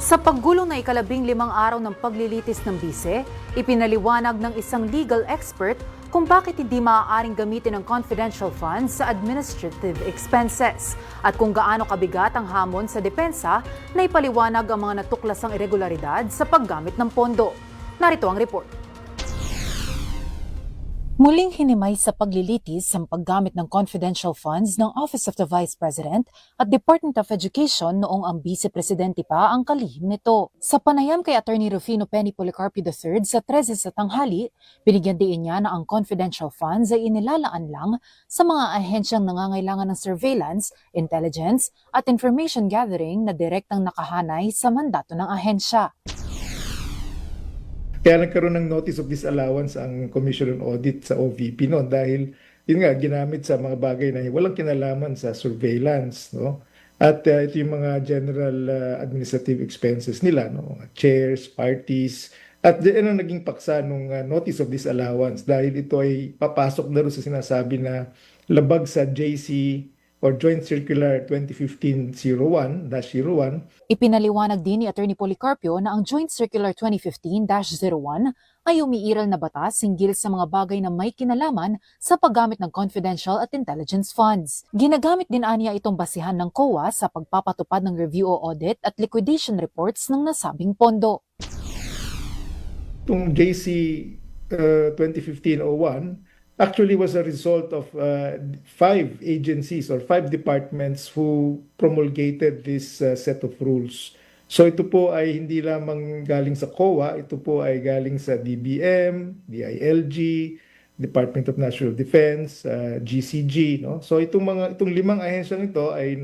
Sa paggulong na ika-15 araw ng paglilitis ng bise, ipinaliwanag ng isang legal expert kung bakit hindi maaaring gamitin ang confidential funds sa administrative expenses at kung gaano kabigat ang hamon sa depensa na ipaliwanag ang mga natuklasang irregularidad sa paggamit ng pondo. Narito ang report. Muling hinimay sa paglilitis ang paggamit ng confidential funds ng Office of the Vice President at Department of Education noong ang Vice Presidente pa ang kalihim nito. Sa panayam kay Attorney Rufino Penny Policarpio III sa 13 sa tanghali, binigyan diin niya na ang confidential funds ay inilalaan lang sa mga ahensyang nangangailangan ng surveillance, intelligence at information gathering na direktang nakahanay sa mandato ng ahensya. Kaya nagkaroon ng notice of disallowance ang Commission on Audit sa OVP noon dahil yun nga ginamit sa mga bagay na walang kinalaman sa surveillance, no? At ito yung mga general administrative expenses nila, no? Chairs, parties, at ano naging paksa nung notice of disallowance dahil ito ay papasok na rin sa sinasabi na labag sa JC or Joint Circular 2015-01-01. Ipinaliwanag din ni Attorney Policarpio na ang Joint Circular 2015-01 ay umiiral na batas hinggil sa mga bagay na may kinalaman sa paggamit ng confidential at intelligence funds. Ginagamit din aniya itong basihan ng COA sa pagpapatupad ng review o audit at liquidation reports ng nasabing pondo. Itong JC 2015-01 actually was a result of 5 agencies or 5 departments who promulgated this set of rules. So ito po ay hindi lamang galing sa COA, ito po ay galing sa DBM, DILG, Department of National Defense, GCG, no? So itong 5 ahensyang ito ay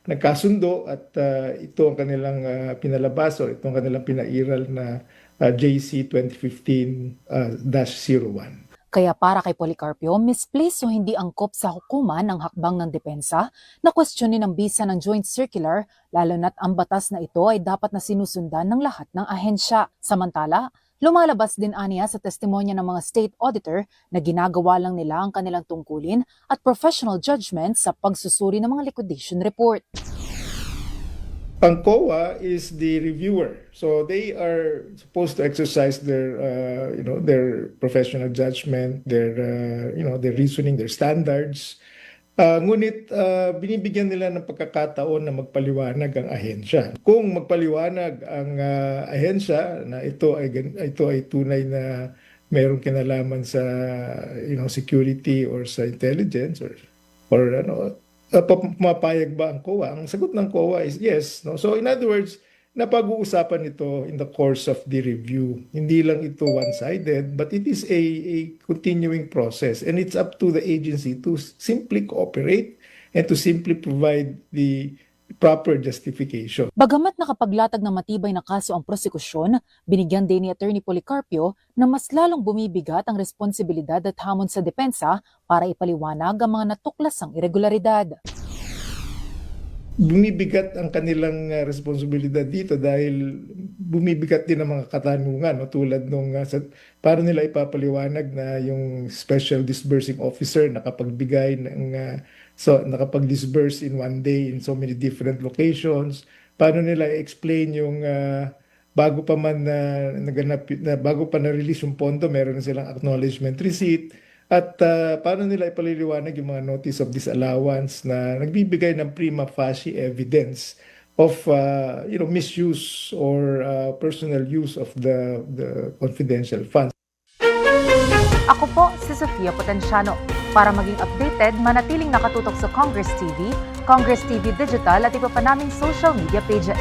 nagkasundo at ito ang kanilang pinalabas o ito ang kanilang pinairal na JC 2015-01. Kaya para kay Policarpio, misplaced o hindi angkop sa hukuman ang hakbang ng depensa na kwestiyonin ang bisa ng Joint Circular, lalo na't ang batas na ito ay dapat na sinusundan ng lahat ng ahensya. Samantala, lumalabas din aniya sa testimonya ng mga state auditor na ginagawa lang nila ang kanilang tungkulin at professional judgment sa pagsusuri ng mga liquidation report. Ang COA is the reviewer, so they are supposed to exercise their, their professional judgment, their reasoning, their standards. Ngunit binibigyan nila ng pagkakataon na magpaliwanag ang ahensya. Kung magpaliwanag ang ahensya na ito ay tunay na mayroong kinalaman sa security or sa intelligence or pumapayag ba ang COA? Ang sagot ng COA is yes. No? So in other words, napag-uusapan ito in the course of the review. Hindi lang ito one-sided, but it is a continuing process. And it's up to the agency to simply cooperate and to simply provide the proper justification. Bagamat nakapaglatag ng matibay na kaso ang prosekusyon, binigyan din ni Attorney Policarpio na mas lalong bumibigat ang responsibilidad at hamon sa depensa para ipaliwanag ang mga natuklasang irregularidad. Bumibigat ang kanilang responsibilidad dito dahil bumibigat din ang mga katanungan, no? Tulad nung para nila ipapaliwanag na yung special disbursing officer nakapagbigay ng nakapag-disburse in one day in so many different locations. Paano nila i-explain yung bago pa na-release yung pondo, meron na silang acknowledgement receipt. At paano nila ipaliliwanag yung mga notice of disallowance na nagbibigay ng prima facie evidence of misuse or personal use of the confidential funds. Ako po si Sofia Potenciano. Para maging updated, manatiling nakatutok sa Congress TV, Congress TV Digital at iba pa naming social media pages.